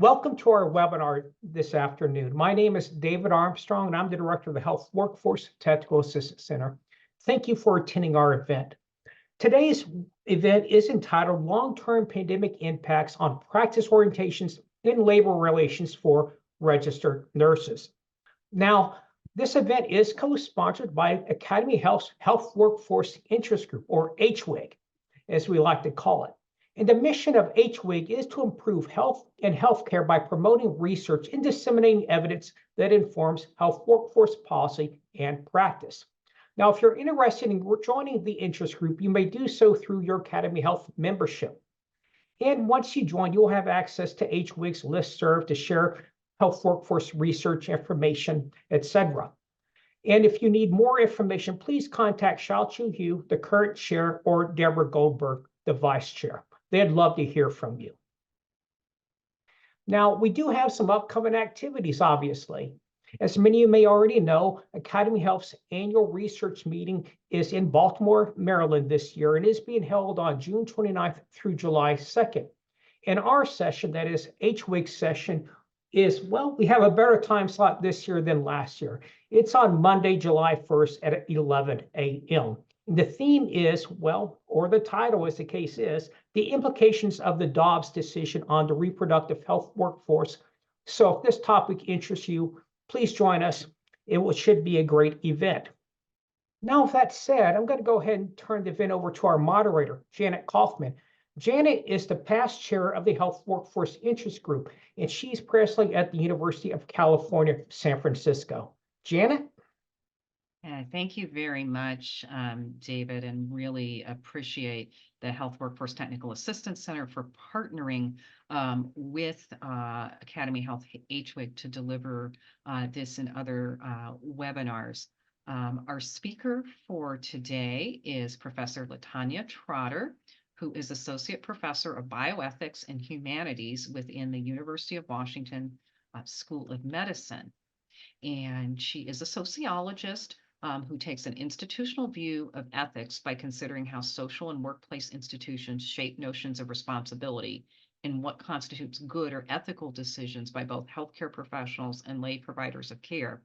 Welcome to our webinar this afternoon. My name is David Armstrong, and I'm the Director of the Health Workforce Technical Assistance Center. Thank you for attending our event. Today's event is entitled Long-Term Pandemic Impacts on Practice Orientations in Labor Relations for Registered Nurses. Now, this event is co-sponsored by Academy Health's Health Workforce Interest Group, or HWIG, as we like to call it. And the mission of HWIG is to improve health and healthcare by promoting research and disseminating evidence that informs health workforce policy and practice. Now, if you're interested in joining the interest group, you may do so through your Academy Health membership. And once you join, you'll have access to HWIG's listserv to share health workforce research information, etc. And if you need more information, please contact Xiaochu Hu, the current chair, or Deborah Goldberg, the vice chair. They'd love to hear from you. Now, we do have some upcoming activities, obviously. As many of you may already know, Academy Health's annual research meeting is in Baltimore, Maryland this year, and is being held on June 29th through July 2nd. And our session, that is HWIG's session, is, well, we have a better time slot this year than last year. It's on Monday, July 1st at 11 a.m. The theme is, well, or the title as the case is, the implications of the Dobbs decision on the reproductive health workforce. So if this topic interests you, please join us. It should be a great event. Now, with that said, I'm going to go ahead and turn the event over to our moderator, Janet Coffman. Janet is the past chair of the Health Workforce Interest Group, and she's presently at the University of California, San Francisco. Janet? Thank you very much, David, and really appreciate the Health Workforce Technical Assistance Center for partnering with Academy Health HWIG to deliver this and other webinars. Our speaker for today is Professor LaTonya Trotter, who is Associate Professor of Bioethics and Humanities within the University of Washington School of Medicine. And she is a sociologist who takes an institutional view of ethics by considering how social and workplace institutions shape notions of responsibility and what constitutes good or ethical decisions by both healthcare professionals and lay providers of care.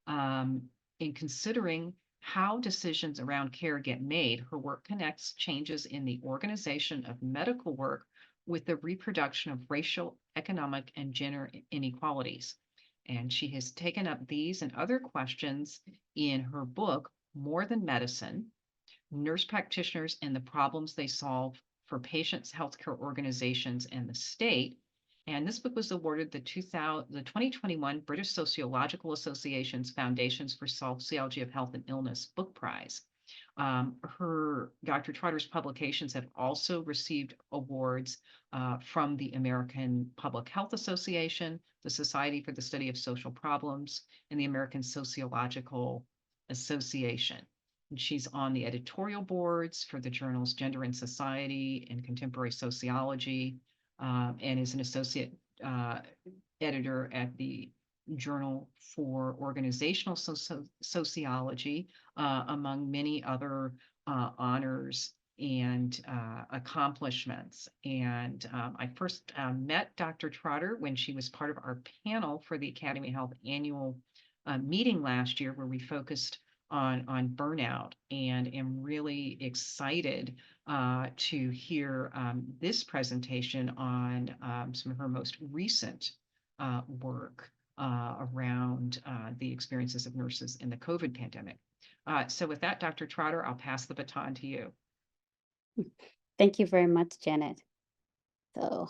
In considering how decisions around care get made, her work connects changes in the organization of medical work with the reproduction of racial, economic, and gender inequalities. And she has taken up these and other questions in her book, More Than Medicine, Nurse Practitioners and the Problems They Solve for Patients, Healthcare Organizations, and the State. And this book was awarded the 2021 British Sociological Association's Foundations for Sociology of Health and Illness Book Prize. Dr. Trotter's publications have also received awards from the American Public Health Association, the Society for the Study of Social Problems, and the American Sociological Association. And she's on the editorial boards for the journals Gender and Society and Contemporary Sociology, and is an associate editor at the Journal for Organizational Sociology, among many other honors and accomplishments. And I first met Dr. Trotter when she was part of our panel for the Academy Health annual meeting last year, where we focused on burnout, and am really excited to hear this presentation on some of her most recent work around the experiences of nurses in the COVID pandemic. So with that, Dr. Trotter, I'll pass the baton to you. Thank you very much, Janet. So,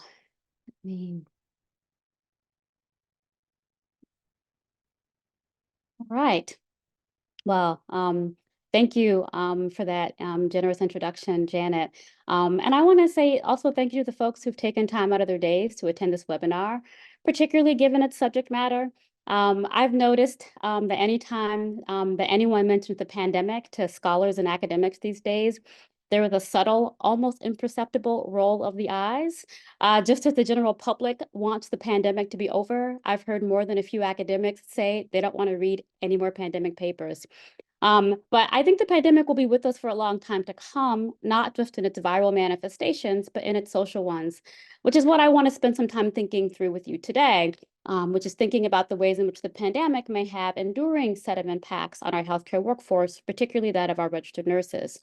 all right. Well, thank you for that generous introduction, Janet. And I want to say also thank you to the folks who've taken time out of their days to attend this webinar, particularly given its subject matter. I've noticed that anytime that anyone mentions the pandemic to scholars and academics these days, there is a subtle, almost imperceptible roll of the eyes. Just as the general public wants the pandemic to be over, I've heard more than a few academics say they don't want to read any more pandemic papers. But I think the pandemic will be with us for a long time to come, not just in its viral manifestations, but in its social ones, which is what I want to spend some time thinking through with you today, which is thinking about the ways in which the pandemic may have enduring set of impacts on our healthcare workforce, particularly that of our registered nurses.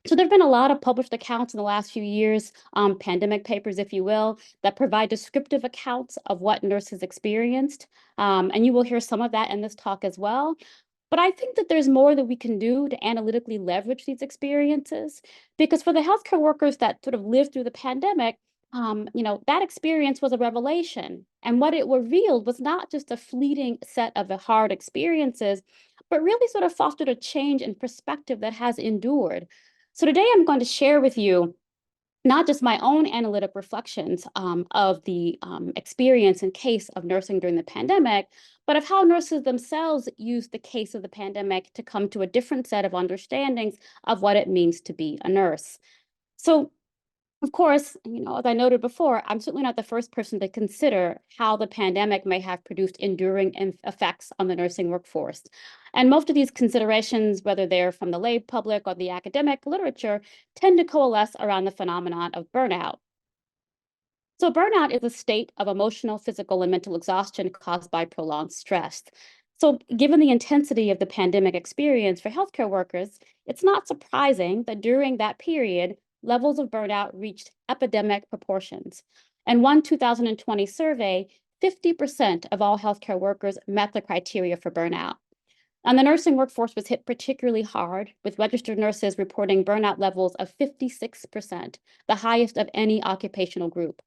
So there have been a lot of published accounts in the last few years, pandemic papers, if you will, that provide descriptive accounts of what nurses experienced. And you will hear some of that in this talk as well. But I think that there's more that we can do to analytically leverage these experiences, because for the healthcare workers that sort of lived through the pandemic, that experience was a revelation. And what it revealed was not just a fleeting set of hard experiences, but really sort of fostered a change in perspective that has endured. So today I'm going to share with you not just my own analytic reflections of the experience and case of nursing during the pandemic, but of how nurses themselves used the case of the pandemic to come to a different set of understandings of what it means to be a nurse. So, of course, as I noted before, I'm certainly not the first person to consider how the pandemic may have produced enduring effects on the nursing workforce. And most of these considerations, whether they're from the lay public or the academic literature, tend to coalesce around the phenomenon of burnout. So burnout is a state of emotional, physical, and mental exhaustion caused by prolonged stress. So given the intensity of the pandemic experience for healthcare workers, it's not surprising that during that period, levels of burnout reached epidemic proportions. In one 2020 survey, 50% of all healthcare workers met the criteria for burnout. And the nursing workforce was hit particularly hard, with registered nurses reporting burnout levels of 56%, the highest of any occupational group.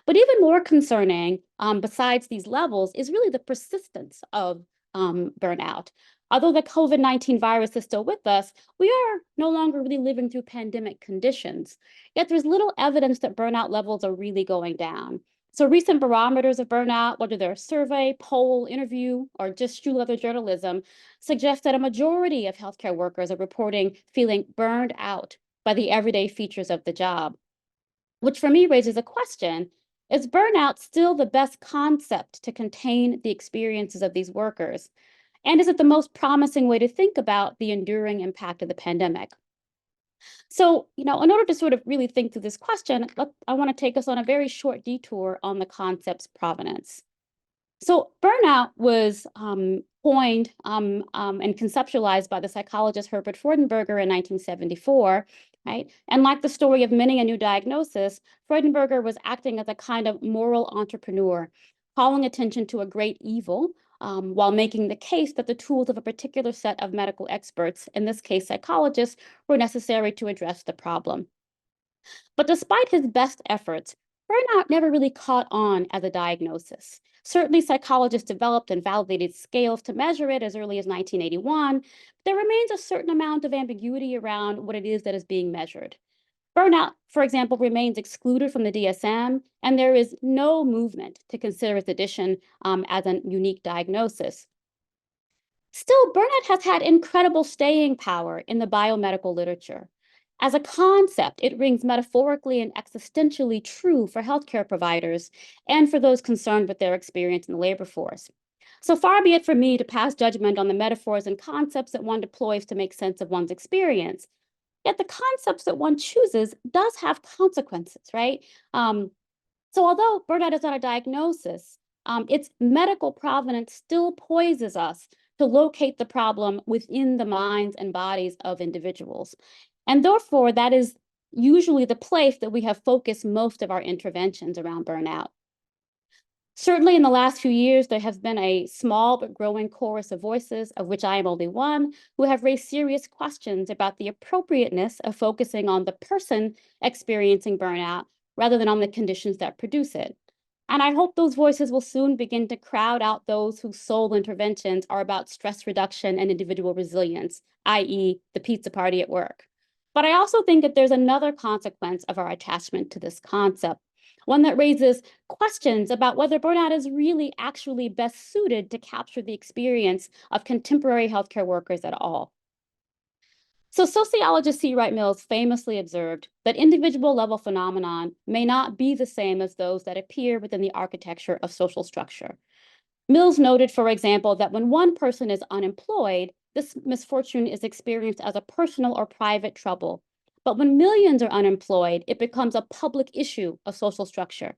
But even more concerning, besides these levels, is really the persistence of burnout. Although the COVID-19 virus is still with us, we are no longer really living through pandemic conditions. Yet there's little evidence that burnout levels are really going down. So recent barometers of burnout, whether they're survey, poll, interview, or just shoe leather journalism, suggest that a majority of healthcare workers are reporting feeling burned out by the everyday features of the job, which for me raises a question: is burnout still the best concept to contain the experiences of these workers? And is it the most promising way to think about the enduring impact of the pandemic? So, in order to sort of really think through this question, I want to take us on a very short detour on the concept's provenance. So burnout was coined and conceptualized by the psychologist Herbert Freudenberger in 1974, right? And like the story of many a new diagnosis, Freudenberger was acting as a kind of moral entrepreneur, calling attention to a great evil while making the case that the tools of a particular set of medical experts, in this case psychologists, were necessary to address the problem. But despite his best efforts, burnout never really caught on as a diagnosis. Certainly, psychologists developed and validated scales to measure it as early as 1981. But there remains a certain amount of ambiguity around what it is that is being measured. Burnout, for example, remains excluded from the DSM, and there is no movement to consider its addition as a unique diagnosis. Still, burnout has had incredible staying power in the biomedical literature. As a concept, it rings metaphorically and existentially true for healthcare providers and for those concerned with their experience in the labor force. So far be it from me to pass judgment on the metaphors and concepts that one deploys to make sense of one's experience. Yet the concepts that one chooses does have consequences, right? So although burnout is not a diagnosis, its medical provenance still poises us to locate the problem within the minds and bodies of individuals. And therefore, that is usually the place that we have focused most of our interventions around burnout. Certainly in the last few years, there has been a small but growing chorus of voices, of which I am only one, who have raised serious questions about the appropriateness of focusing on the person experiencing burnout rather than on the conditions that produce it. And I hope those voices will soon begin to crowd out those whose sole interventions are about stress reduction and individual resilience, i.e., the pizza party at work. But I also think that there's another consequence of our attachment to this concept, one that raises questions about whether burnout is really actually best suited to capture the experience of contemporary healthcare workers at all. So sociologist C. Wright Mills famously observed that individual level phenomenon may not be the same as those that appear within the architecture of social structure. Mills noted, for example, that when one person is unemployed, this misfortune is experienced as a personal or private trouble. But when millions are unemployed, it becomes a public issue of social structure.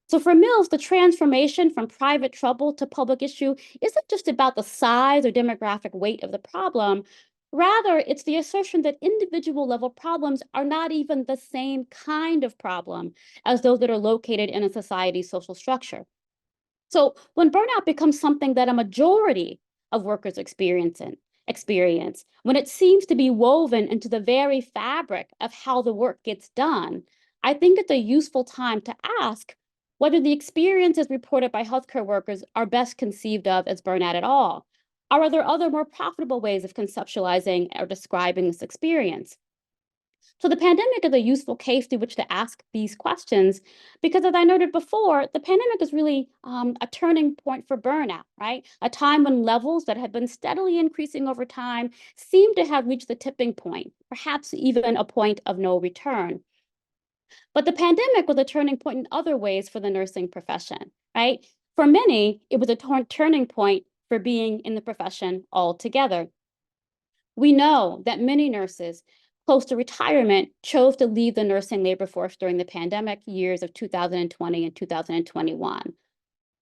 So for Mills, the transformation from private trouble to public issue isn't just about the size or demographic weight of the problem. Rather, it's the assertion that individual level problems are not even the same kind of problem as those that are located in a society's social structure. So when burnout becomes something that a majority of workers experience, when it seems to be woven into the very fabric of how the work gets done, I think it's a useful time to ask whether the experiences reported by healthcare workers are best conceived of as burnout at all. Or are there other more profitable ways of conceptualizing or describing this experience? So the pandemic is a useful case through which to ask these questions, because as I noted before, the pandemic is really a turning point for burnout, right? A time when levels that had been steadily increasing over time seem to have reached the tipping point, perhaps even a point of no return. But the pandemic was a turning point in other ways for the nursing profession, right? For many, it was a turning point for being in the profession altogether. We know that many nurses close to retirement chose to leave the nursing labor force during the pandemic years of 2020 and 2021.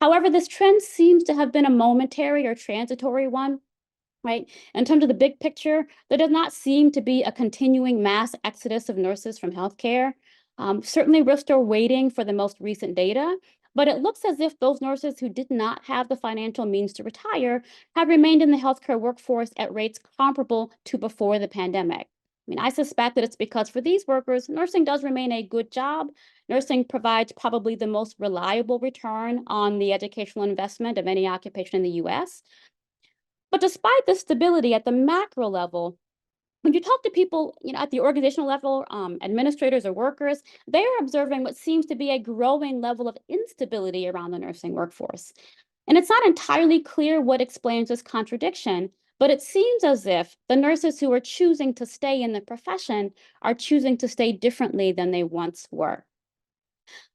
However, this trend seems to have been a momentary or transitory one, right? In terms of the big picture, there does not seem to be a continuing mass exodus of nurses from healthcare. Certainly, we're still waiting for the most recent data, but it looks as if those nurses who did not have the financial means to retire have remained in the healthcare workforce at rates comparable to before the pandemic. I mean, I suspect that it's because for these workers, nursing does remain a good job. Nursing provides probably the most reliable return on the educational investment of any occupation in the US. But despite the stability at the macro level, when you talk to people, at the organizational level, administrators or workers, they are observing what seems to be a growing level of instability around the nursing workforce. And it's not entirely clear what explains this contradiction, but it seems as if the nurses who are choosing to stay in the profession are choosing to stay differently than they once were.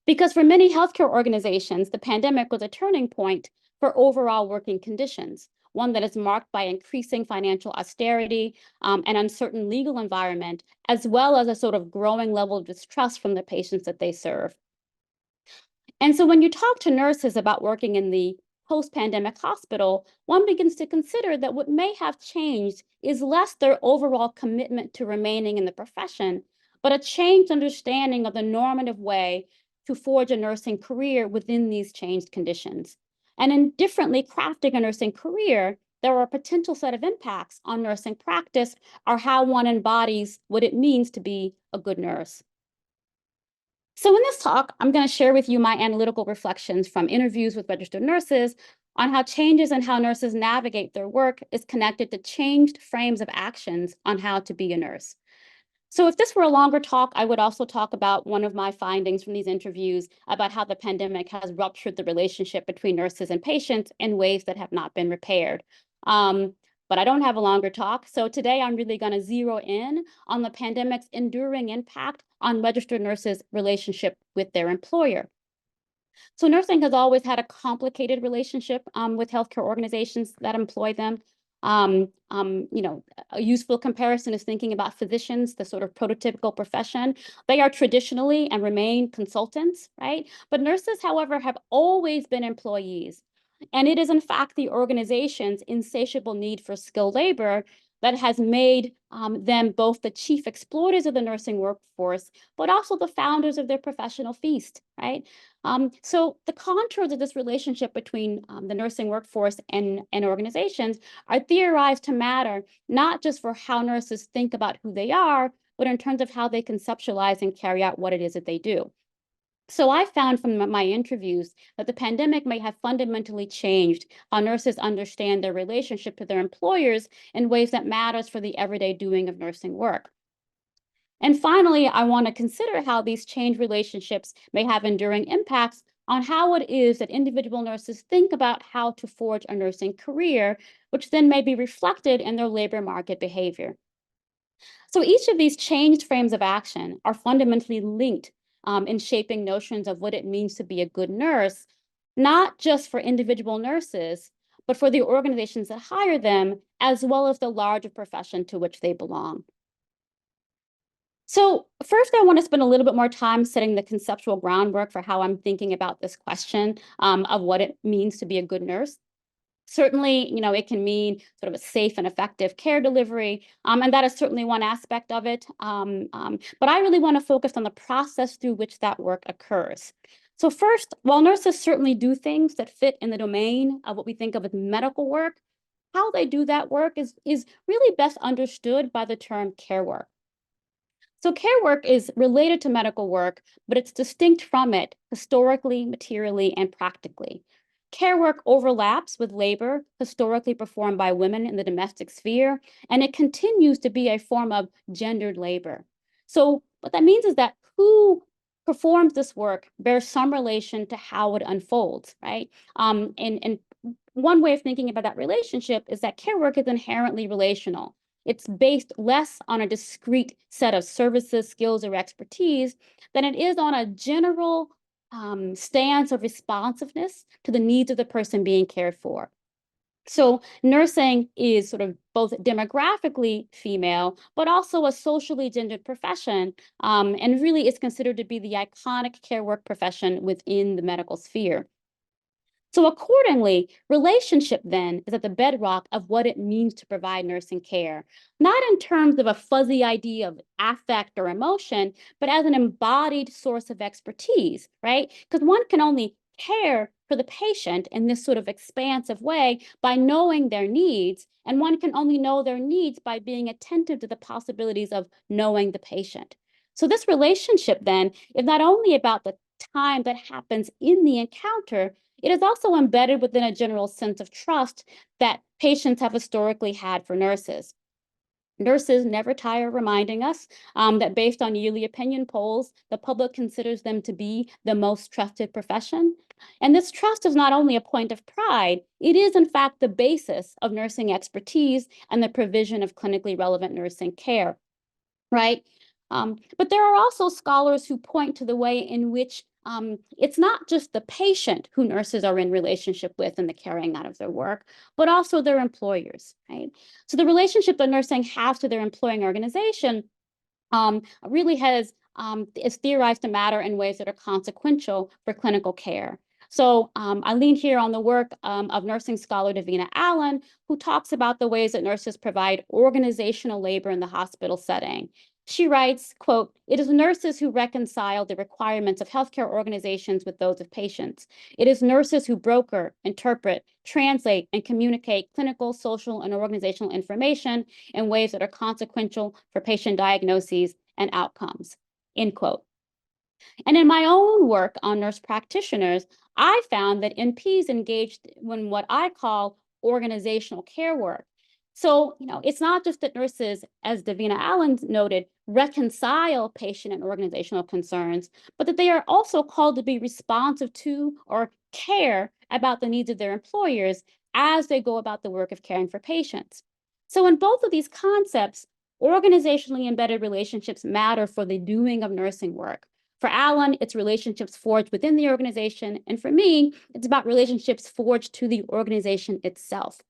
Because for many healthcare organizations, the pandemic was a turning point for overall working conditions, one that is marked by increasing financial austerity, an uncertain legal environment, as well as a sort of growing level of distrust from the patients that they serve. And so when you talk to nurses about working in the post-pandemic hospital, one begins to consider that what may have changed is less their overall commitment to remaining in the profession, but a changed understanding of the normative way to forge a nursing career within these changed conditions. And in differently crafting a nursing career, there are a potential set of impacts on nursing practice or how one embodies what it means to be a good nurse. So in this talk, I'm going to share with you my analytical reflections from interviews with registered nurses on how changes in how nurses navigate their work is connected to changed frames of actions on how to be a nurse. So if this were a longer talk, I would also talk about one of my findings from these interviews about how the pandemic has ruptured the relationship between nurses and patients in ways that have not been repaired. But I don't have a longer talk. So today I'm really going to zero in on the pandemic's enduring impact on registered nurses' relationship with their employer. So nursing has always had a complicated relationship with healthcare organizations that employ them. A useful comparison is thinking about physicians, the sort of prototypical profession. They are traditionally and remain consultants, right? But nurses, however, have always been employees. And it is, in fact, the organization's insatiable need for skilled labor that has made them both the chief exploiters of the nursing workforce, but also the founders of their professional feast, right? So the contours of this relationship between the nursing workforce and organizations are theorized to matter, not just for how nurses think about who they are, but in terms of how they conceptualize and carry out what it is that they do. So I found from my interviews that the pandemic may have fundamentally changed how nurses understand their relationship to their employers in ways that matters for the everyday doing of nursing work. And finally, I want to consider how these changed relationships may have enduring impacts on how it is that individual nurses think about how to forge a nursing career, which then may be reflected in their labor market behavior. So each of these changed frames of action are fundamentally linked in shaping notions of what it means to be a good nurse, not just for individual nurses, but for the organizations that hire them, as well as the larger profession to which they belong. So first, I want to spend a little bit more time setting the conceptual groundwork for how I'm thinking about this question of what it means to be a good nurse. Certainly, it can mean sort of a safe and effective care delivery, and that is certainly one aspect of it. But I really want to focus on the process through which that work occurs. So first, while nurses certainly do things that fit in the domain of what we think of as medical work, how they do that work is really best understood by the term care work. So care work is related to medical work, but it's distinct from it historically, materially, and practically. Care work overlaps with labor historically performed by women in the domestic sphere, and it continues to be a form of gendered labor. So what that means is that who performs this work bears some relation to how it unfolds, right? And one way of thinking about that relationship is that care work is inherently relational. It's based less on a discrete set of services, skills, or expertise than it is on a general stance of responsiveness to the needs of the person being cared for. So nursing is sort of both demographically female, but also a socially gendered profession, and really is considered to be the iconic care work profession within the medical sphere. So accordingly, relationship then is at the bedrock of what it means to provide nursing care, not in terms of a fuzzy idea of affect or emotion, but as an embodied source of expertise, right? Because one can only care for the patient in this sort of expansive way by knowing their needs, and one can only know their needs by being attentive to the possibilities of knowing the patient. So this relationship then is not only about the time that happens in the encounter, it is also embedded within a general sense of trust that patients have historically had for nurses. Nurses never tire reminding us that based on yearly opinion polls, the public considers them to be the most trusted profession. And this trust is not only a point of pride, it is in fact the basis of nursing expertise and the provision of clinically relevant nursing care, right? But there are also scholars who point to the way in which it's not just the patient who nurses are in relationship with in the carrying out of their work, but also their employers, right? So the relationship that nursing has to their employing organization really is theorized to matter in ways that are consequential for clinical care. So I lean here on the work of nursing scholar Davina Allen, who talks about the ways that nurses provide organizational labor in the hospital setting. She writes, quote, "It is nurses who reconcile the requirements of healthcare organizations with those of patients. It is nurses who broker, interpret, translate, and communicate clinical, social, and organizational information in ways that are consequential for patient diagnoses and outcomes," end quote. And in my own work on nurse practitioners, I found that NPs engaged in what I call organizational care work. So, it's not just that nurses, as Davina Allen noted, reconcile patient and organizational concerns, but that they are also called to be responsive to or care about the needs of their employers as they go about the work of caring for patients. So in both of these concepts, organizationally embedded relationships matter for the doing of nursing work. For Allen, it's relationships forged within the organization. And for me, it's about relationships forged to the organization itself.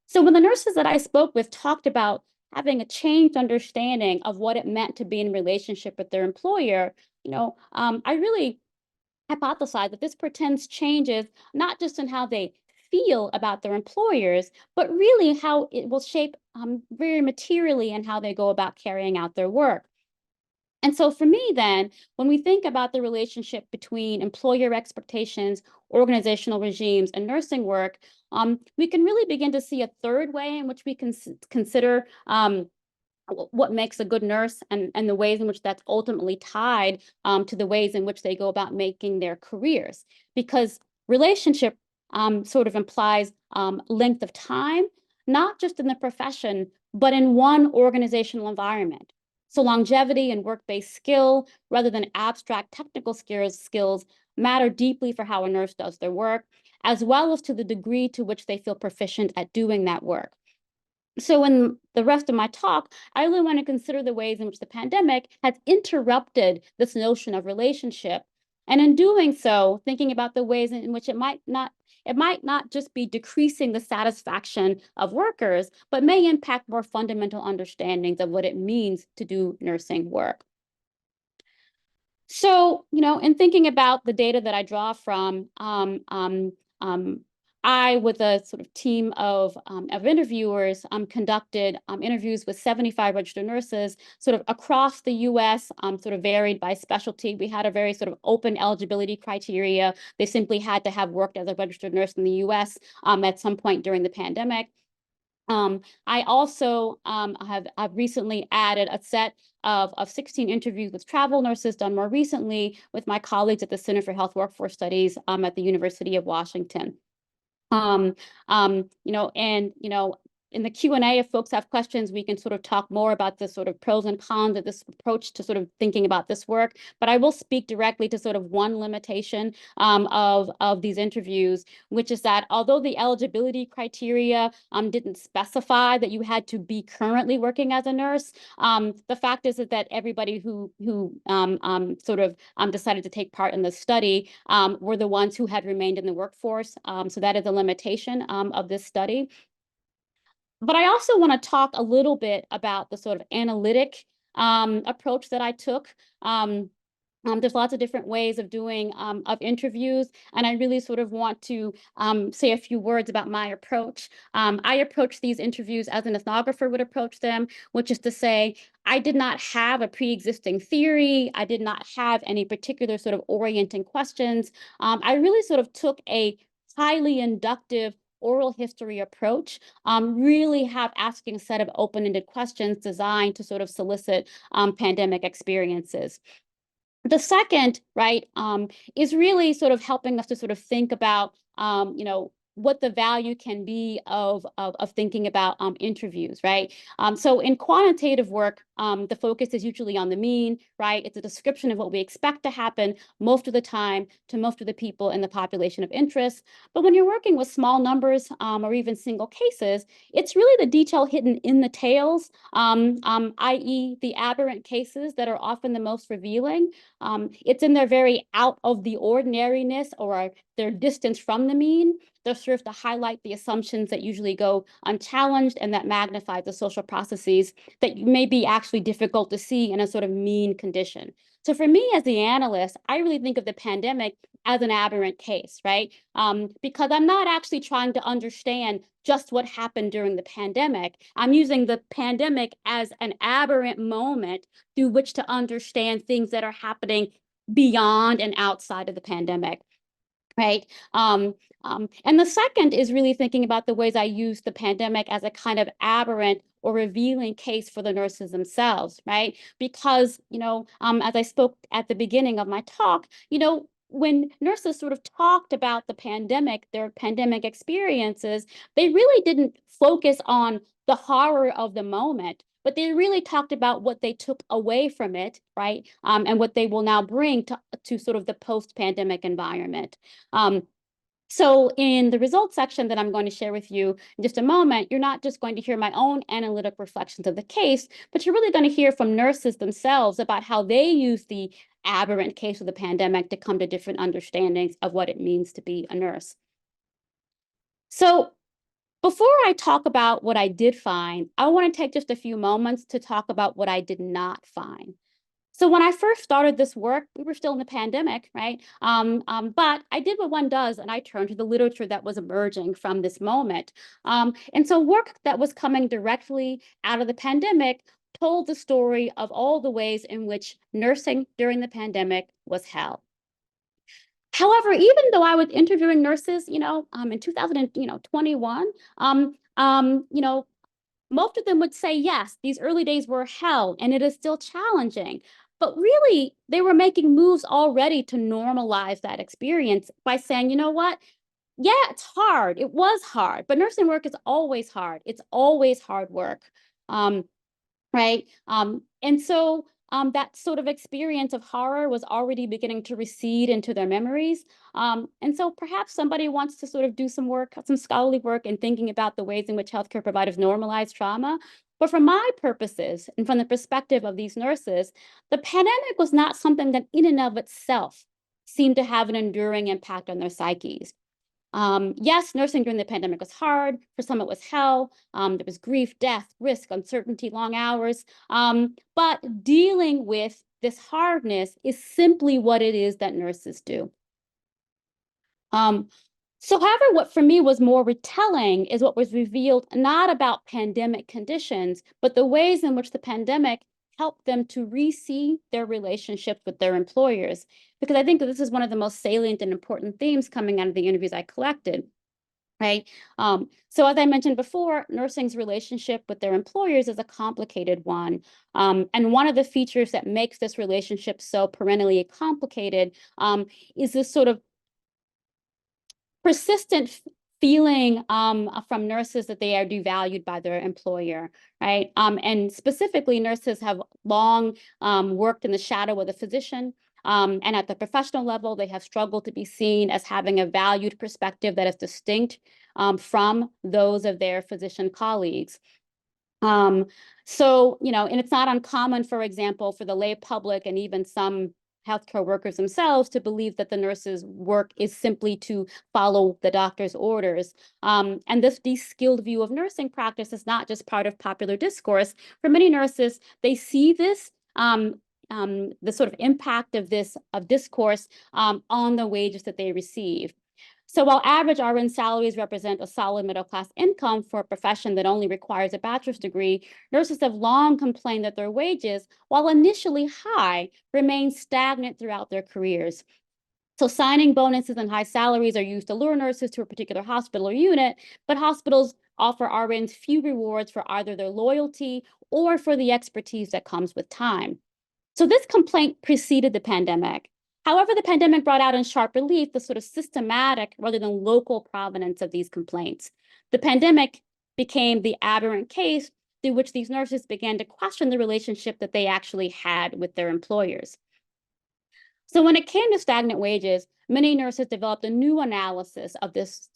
So when the nurses that I spoke with talked about having a changed understanding of what it meant to be in relationship with their employer, I really hypothesized that this portends changes not just in how they feel about their employers, but really how it will shape very materially in how they go about carrying out their work. And so for me, then, when we think about the relationship between employer expectations, organizational regimes, and nursing work, we can really begin to see a third way in which we can consider what makes a good nurse and the ways in which that's ultimately tied to the ways in which they go about making their careers. Because relationship sort of implies length of time, not just in the profession, but in one organizational environment. So longevity and work-based skill, rather than abstract technical skills, matter deeply for how a nurse does their work, as well as to the degree to which they feel proficient at doing that work. So in the rest of my talk, I really want to consider the ways in which the pandemic has interrupted this notion of relationship. And in doing so, thinking about the ways in which it might not it might not just be decreasing the satisfaction of workers, but may impact more fundamental understandings of what it means to do nursing work. So, in thinking about the data that I draw from, I, with a sort of team of interviewers, conducted interviews with 75 registered nurses sort of across the US, sort of varied by specialty. We had a very sort of open eligibility criteria. They simply had to have worked as a registered nurse in the US at some point during the pandemic. I also have recently added a set of 16 interviews with travel nurses done more recently with my colleagues at the Center for Health Workforce Studies at the University of Washington. In the Q&A, if folks have questions, we can sort of talk more about the sort of pros and cons of this approach to sort of thinking about this work. But I will speak directly to sort of one limitation of these interviews, which is that although the eligibility criteria didn't specify that you had to be currently working as a nurse, the fact is that everybody who decided to take part in the study were the ones who had remained in the workforce. So that is a limitation of this study. But I also want to talk a little bit about the sort of analytic approach that I took. There's lots of different ways of doing of interviews, and I really sort of want to say a few words about my approach. I approach these interviews as an ethnographer would approach them, which is to say, I did not have a pre-existing theory. I did not have any particular sort of orienting questions. I really sort of took a highly inductive oral history approach, really have asking a set of open-ended questions designed to sort of solicit pandemic experiences. The second, right, is really sort of helping us to sort of think about, what the value can be of thinking about interviews, right? So in quantitative work, the focus is usually on the mean, right? It's a description of what we expect to happen most of the time to most of the people in the population of interest. But when you're working with small numbers or even single cases, it's really the detail hidden in the tails, i.e. the aberrant cases that are often the most revealing. It's in their very out of the ordinariness or their distance from the mean. They're served to highlight the assumptions that usually go unchallenged and that magnify the social processes that may be actually difficult to see in a sort of mean condition. So for me as the analyst, I really think of the pandemic as an aberrant case, right? Because I'm not actually trying to understand just what happened during the pandemic. I'm using the pandemic as an aberrant moment through which to understand things that are happening beyond and outside of the pandemic. Right. And the second is really thinking about the ways I use the pandemic as a kind of aberrant or revealing case for the nurses themselves, right? Because, as I spoke at the beginning of my talk, when nurses sort of talked about the pandemic, their pandemic experiences, they really didn't focus on the horror of the moment, but they really talked about what they took away from it, right? And what they will now bring to sort of the post-pandemic environment. So in the results section that I'm going to share with you in just a moment, you're not just going to hear my own analytic reflections of the case, but you're really going to hear from nurses themselves about how they use the aberrant case of the pandemic to come to different understandings of what it means to be a nurse. So before I talk about what I did find, I want to take just a few moments to talk about what I did not find. So when I first started this work, we were still in the pandemic, right? But I did what one does, and I turned to the literature that was emerging from this moment. And so work that was coming directly out of the pandemic told the story of all the ways in which nursing during the pandemic was held. However, even though I was interviewing nurses, in 2021, most of them would say, yes, these early days were hell and it is still challenging. But really, they were making moves already to normalize that experience by saying, you know what? Yeah, it's hard. It was hard, but nursing work is always hard. It's always hard work, right? And so that sort of experience of horror was already beginning to recede into their memories. And so perhaps somebody wants to sort of do some work, some scholarly work in thinking about the ways in which healthcare providers normalize trauma. But for my purposes and from the perspective of these nurses, the pandemic was not something that in and of itself seemed to have an enduring impact on their psyches. Yes, nursing during the pandemic was hard. For some, it was hell. There was grief, death, risk, uncertainty, long hours. But dealing with this hardness is simply what it is that nurses do. However, what for me was more retelling is what was revealed not about pandemic conditions, but the ways in which the pandemic helped them to re-see their relationships with their employers. Because I think that this is one of the most salient and important themes coming out of the interviews I collected, right? So as I mentioned before, nursing's relationship with their employers is a complicated one. And one of the features that makes this relationship so perennially complicated is this sort of persistent feeling from nurses that they are devalued by their employer, right? And specifically, nurses have long worked in the shadow of the physician. And at the professional level, they have struggled to be seen as having a valued perspective that is distinct from those of their physician colleagues. And it's not uncommon, for example, for the lay public and even some healthcare workers themselves to believe that the nurse's work is simply to follow the doctor's orders. And this de-skilled view of nursing practice is not just part of popular discourse. For many nurses, they see this the sort of impact of this discourse on the wages that they receive. So while average RN salaries represent a solid middle-class income for a profession that only requires a bachelor's degree, nurses have long complained that their wages, while initially high, remain stagnant throughout their careers. So signing bonuses and high salaries are used to lure nurses to a particular hospital or unit, but hospitals offer RNs few rewards for either their loyalty or for the expertise that comes with time. So this complaint preceded the pandemic. However, the pandemic brought out in sharp relief the sort of systematic rather than local provenance of these complaints. The pandemic became the aberrant case through which these nurses began to question the relationship that they actually had with their employers. So when it came to stagnant wages, many nurses developed a new analysis of this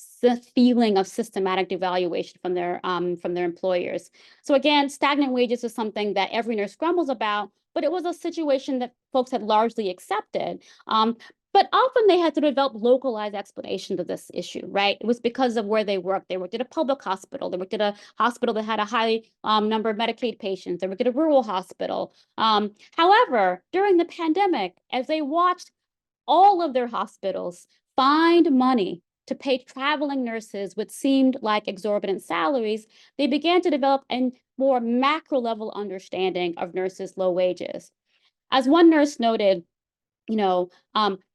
feeling of systematic devaluation from their employers. So again, stagnant wages is something that every nurse grumbles about, but it was a situation that folks had largely accepted. But often they had to develop localized explanations of this issue, right? It was because of where they worked. They worked at a public hospital. They worked at a hospital that had a high number of Medicaid patients. They worked at a rural hospital. However, during the pandemic, as they watched all of their hospitals find money to pay traveling nurses what seemed like exorbitant salaries, they began to develop a more macro level understanding of nurses' low wages. As one nurse noted,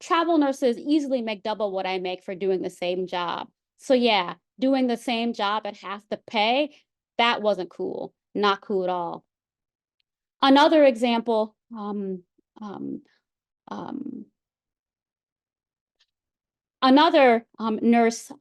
travel nurses easily make double what I make for doing the same job. So yeah, doing the same job at half the pay, that wasn't cool, not cool at all. Another example, another nurse,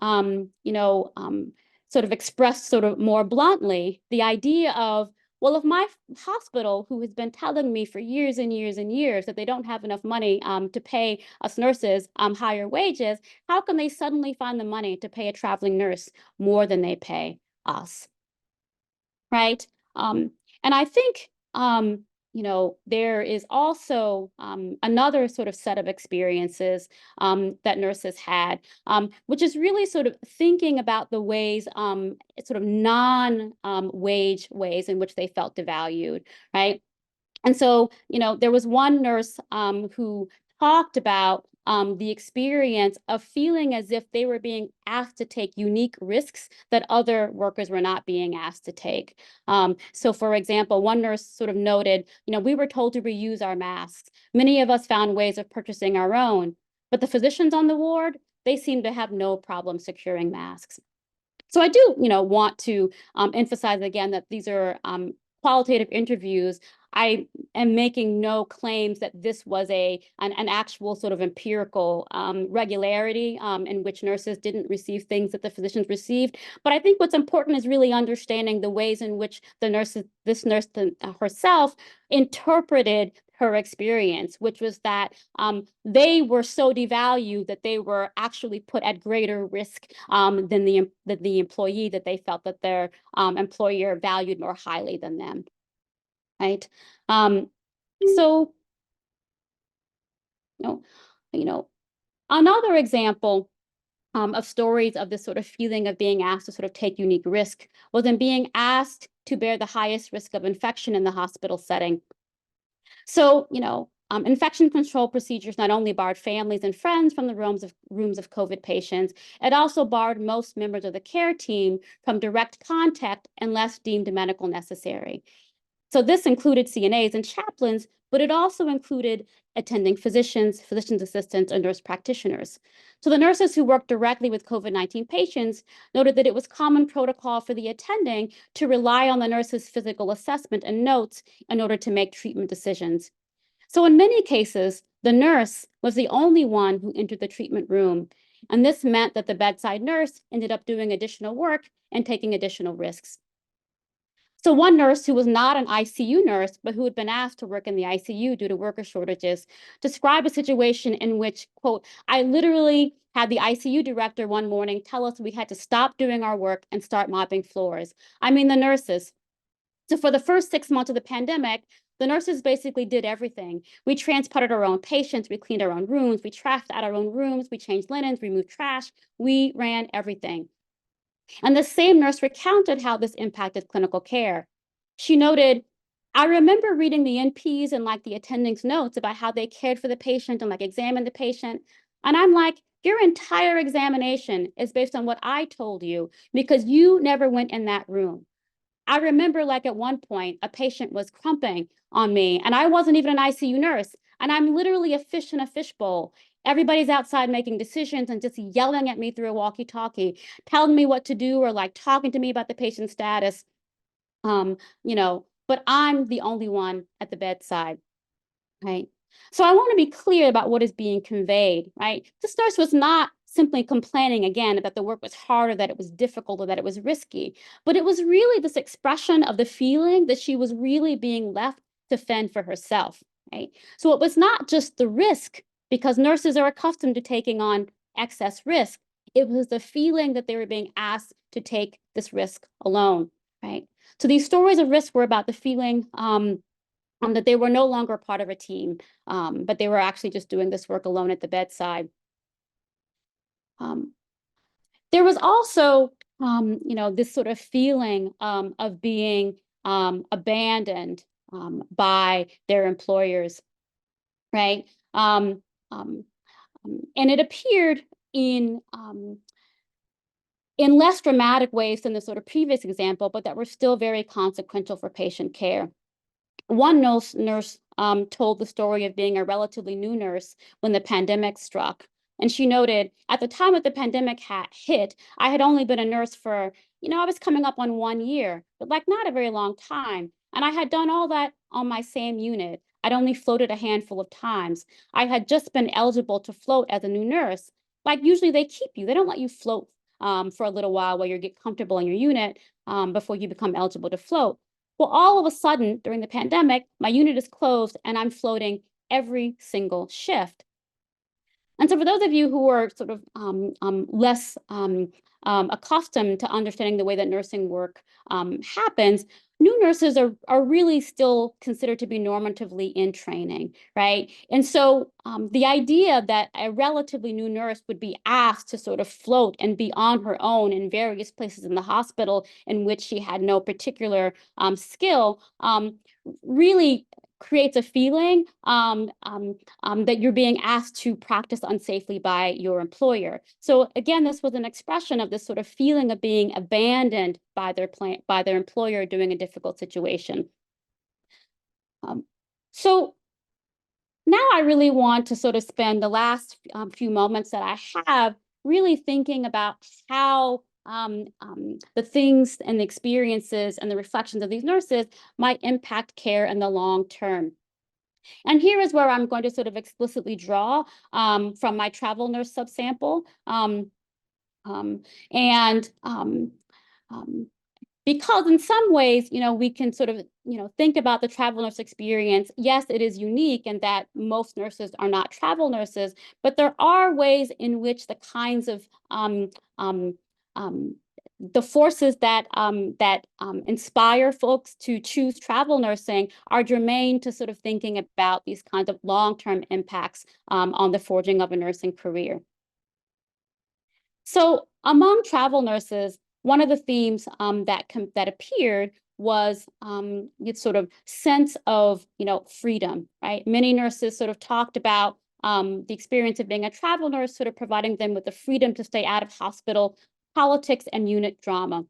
sort of expressed sort of more bluntly the idea of, well, if my hospital, who has been telling me for years and years and years that they don't have enough money to pay us nurses higher wages, how can they suddenly find the money to pay a traveling nurse more than they pay us? Right? And I think there is also another sort of set of experiences that nurses had, which is really sort of thinking about the ways, sort of non-wage ways in which they felt devalued, right? And so, there was one nurse who talked about the experience of feeling as if they were being asked to take unique risks that other workers were not being asked to take. So, for example, one nurse sort of noted, we were told to reuse our masks. Many of us found ways of purchasing our own, but the physicians on the ward, they seem to have no problem securing masks. So I do, want to emphasize again that these are qualitative interviews. I am making no claims that this was an actual sort of empirical regularity in which nurses didn't receive things that the physicians received. But I think what's important is really understanding the ways in which this nurse herself interpreted her experience, which was that they were so devalued that they were actually put at greater risk than the employee, that they felt that their employer valued more highly than them, right? So, another example of stories of this sort of feeling of being asked to sort of take unique risk was in being asked to bear the highest risk of infection in the hospital setting. So, infection control procedures not only barred families and friends from the rooms of COVID patients, it also barred most members of the care team from direct contact unless deemed medical necessary. So this included CNAs and chaplains, but it also included attending physicians, physician's assistants, and nurse practitioners. So the nurses who worked directly with COVID-19 patients noted that it was common protocol for the attending to rely on the nurse's physical assessment and notes in order to make treatment decisions. So in many cases, the nurse was the only one who entered the treatment room. And this meant that the bedside nurse ended up doing additional work and taking additional risks. So one nurse who was not an ICU nurse, but who had been asked to work in the ICU due to worker shortages, described a situation in which, quote, I literally had the ICU director one morning tell us we had to stop doing our work and start mopping floors. I mean, the nurses. So for the first 6 months of the pandemic, the nurses basically did everything. We transported our own patients, we cleaned our own rooms, we trashed out our own rooms, we changed linens, we moved trash, we ran everything. And the same nurse recounted how this impacted clinical care. She noted, I remember reading the NPs and the attending's notes about how they cared for the patient and examined the patient. And I'm like, your entire examination is based on what I told you because you never went in that room. I remember at one point, a patient was crumping on me and I wasn't even an ICU nurse. And I'm literally a fish in a fishbowl. Everybody's outside making decisions and just yelling at me through a walkie-talkie, telling me what to do or talking to me about the patient's status. But I'm the only one at the bedside, right? So I want to be clear about what is being conveyed, right? This nurse was not simply complaining again that the work was hard or that it was difficult or that it was risky, but it was really this expression of the feeling that she was really being left to fend for herself, right? So it was not just the risk, because nurses are accustomed to taking on excess risk. It was the feeling that they were being asked to take this risk alone, right? So these stories of risk were about the feeling that they were no longer part of a team, but they were actually just doing this work alone at the bedside. There was also, this sort of feeling of being abandoned by their employers, right? And it appeared in less dramatic ways than the sort of previous example, but that were still very consequential for patient care. One nurse told the story of being a relatively new nurse when the pandemic struck. And she noted, at the time that the pandemic hit, I had only been a nurse for, I was coming up on 1 year, but not a very long time. And I had done all that on my same unit. I'd only floated a handful of times. I had just been eligible to float as a new nurse. Usually they keep you, they don't let you float for a little while you get comfortable in your unit before you become eligible to float. Well, all of a sudden, during the pandemic, my unit is closed and I'm floating every single shift. And so for those of you who are sort of less accustomed to understanding the way that nursing work happens, new nurses are really still considered to be normatively in training, right? And so the idea that a relatively new nurse would be asked to sort of float and be on her own in various places in the hospital in which she had no particular skill really creates a feeling that you're being asked to practice unsafely by your employer. So again, this was an expression of this sort of feeling of being abandoned by their employer during a difficult situation. So now I really want to sort of spend the last few moments that I have really thinking about how the things and the experiences and the reflections of these nurses might impact care in the long term. And here is where I'm going to sort of explicitly draw from my travel nurse subsample. Because in some ways, we can sort of, think about the travel nurse experience. Yes, it is unique in that most nurses are not travel nurses, but there are ways in which the kinds of the forces that inspire folks to choose travel nursing are germane to sort of thinking about these kinds of long-term impacts on the forging of a nursing career. So among travel nurses, one of the themes that appeared was its sort of sense of, freedom, right? Many nurses sort of talked about the experience of being a travel nurse, sort of providing them with the freedom to stay out of hospital politics and unit drama.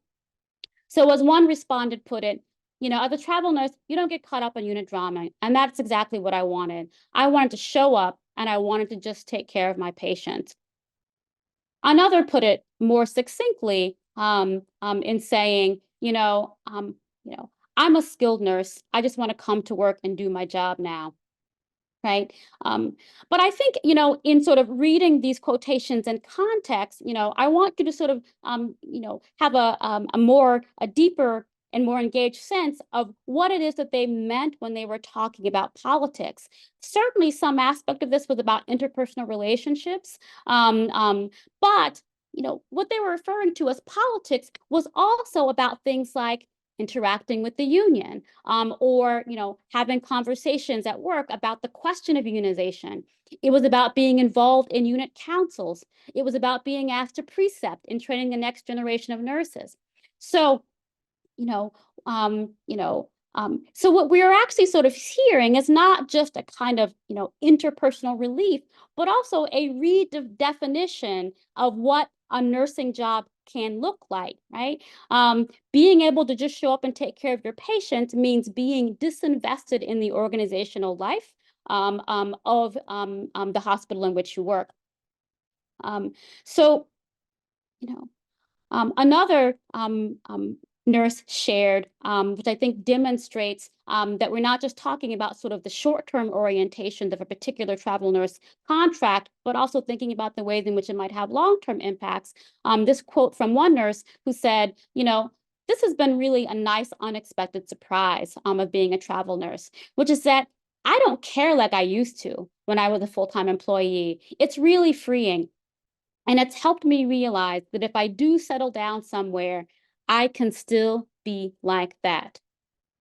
So as one respondent put it, as a travel nurse, you don't get caught up in unit drama. And that's exactly what I wanted. I wanted to show up and I wanted to just take care of my patients. Another put it more succinctly in saying, I'm a skilled nurse. I just want to come to work and do my job now. Right. But I think, in sort of reading these quotations in context, I want you to sort of, have a deeper and more engaged sense of what it is that they meant when they were talking about politics. Certainly, some aspect of this was about interpersonal relationships, but what they were referring to as politics was also about things like interacting with the union, or having conversations at work about the question of unionization. It was about being involved in unit councils. It was about being asked to precept in training the next generation of nurses. So, so what we are actually sort of hearing is not just a kind of interpersonal relief, but also a redefinition of what a nursing job can look like, right? Being able to just show up and take care of your patients means being disinvested in the organizational life of the hospital in which you work. So, another nurse shared, which I think demonstrates that we're not just talking about sort of the short-term orientations of a particular travel nurse contract, but also thinking about the ways in which it might have long-term impacts. This quote from one nurse who said, this has been really a nice unexpected surprise of being a travel nurse, which is that I don't care like I used to when I was a full-time employee. It's really freeing. And it's helped me realize that if I do settle down somewhere, I can still be like that.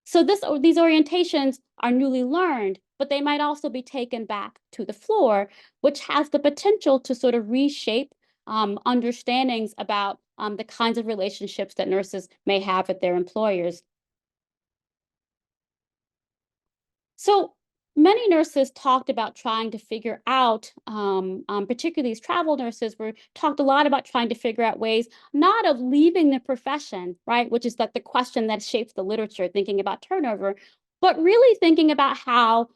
So these orientations are newly learned, but they might also be taken back to the floor, which has the potential to sort of reshape understandings about the kinds of relationships that nurses may have with their employers. So many nurses talked about trying to figure out, particularly these travel nurses talked a lot about trying to figure out ways not of leaving the profession, right, which is like the question that shapes the literature, thinking about turnover, but really thinking about how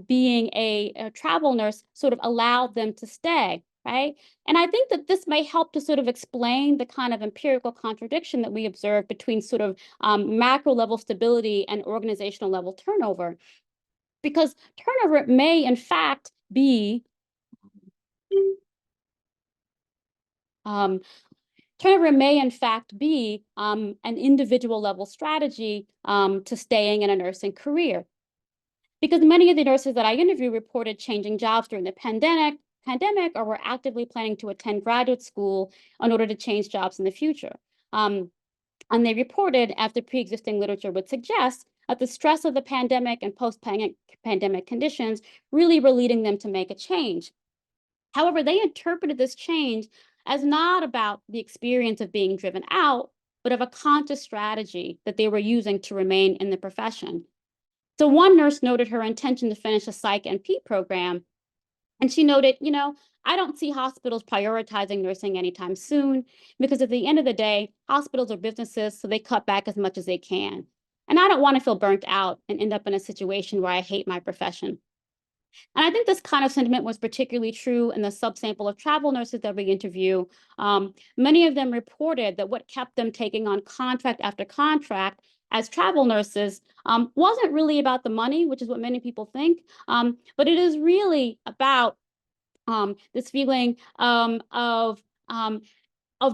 being a travel nurse sort of allowed them to stay, right? And I think that this may help to sort of explain the kind of empirical contradiction that we observe between sort of macro level stability and organizational level turnover. Because turnover may, in fact, be an individual level strategy to staying in a nursing career. Because many of the nurses that I interviewed reported changing jobs during the pandemic, or were actively planning to attend graduate school in order to change jobs in the future. And they reported, as the pre-existing literature would suggest, that the stress of the pandemic and post-pandemic conditions really were leading them to make a change. However, they interpreted this change as not about the experience of being driven out, but of a conscious strategy that they were using to remain in the profession. So one nurse noted her intention to finish a psych NP program, and she noted, I don't see hospitals prioritizing nursing anytime soon, because at the end of the day, hospitals are businesses, so they cut back as much as they can. And I don't want to feel burnt out and end up in a situation where I hate my profession. And I think this kind of sentiment was particularly true in the subsample of travel nurses that we interview. Many of them reported that what kept them taking on contract after contract as travel nurses wasn't really about the money, which is what many people think, but it is really about this feeling of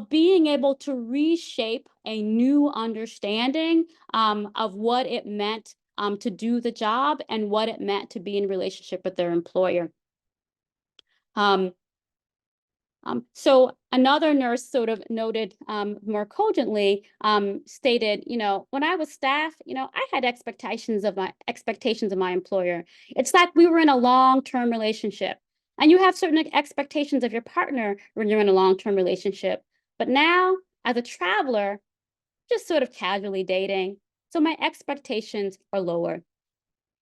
being able to reshape a new understanding of what it meant to do the job and what it meant to be in relationship with their employer. So another nurse sort of noted more cogently, stated, when I was staff, I had expectations of my employer. It's like we were in a long-term relationship. And you have certain expectations of your partner when you're in a long-term relationship. But now, as a traveler, just sort of casually dating, so my expectations are lower,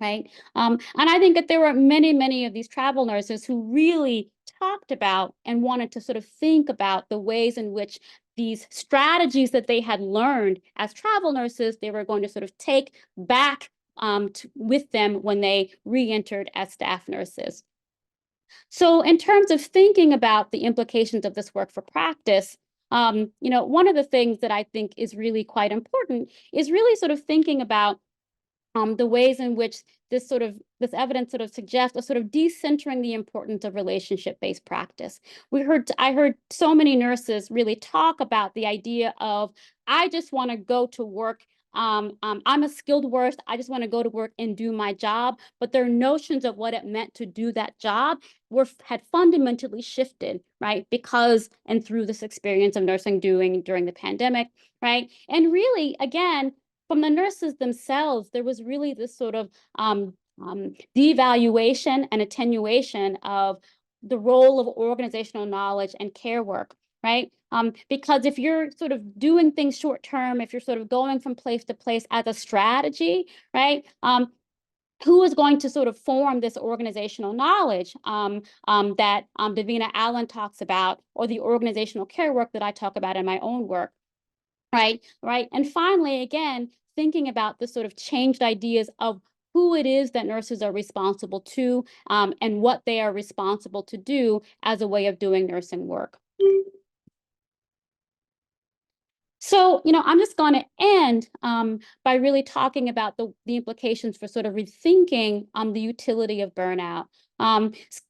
right? And I think that there were many, many of these travel nurses who really talked about and wanted to sort of think about the ways in which these strategies that they had learned as travel nurses, they were going to sort of take back with them when they re-entered as staff nurses. So in terms of thinking about the implications of this work for practice, one of the things that I think is really quite important is really sort of thinking about the ways in which this evidence sort of suggests a sort of decentering the importance of relationship-based practice. I heard so many nurses really talk about the idea of, I just want to go to work. I'm a skilled nurse. I just want to go to work and do my job. But their notions of what it meant to do that job had fundamentally shifted, right? Because and through this experience of nursing during the pandemic, right? And really, again, from the nurses themselves, there was really this sort of devaluation and attenuation of the role of organizational knowledge and care work, right? Because if you're sort of doing things short term, if you're sort of going from place to place as a strategy, right? Who is going to sort of form this organizational knowledge that Davina Allen talks about, or the organizational care work that I talk about in my own work? Right. And finally, again, thinking about the sort of changed ideas of who it is that nurses are responsible to and what they are responsible to do as a way of doing nursing work. So, I'm just going to end by really talking about the implications for sort of rethinking the utility of burnout.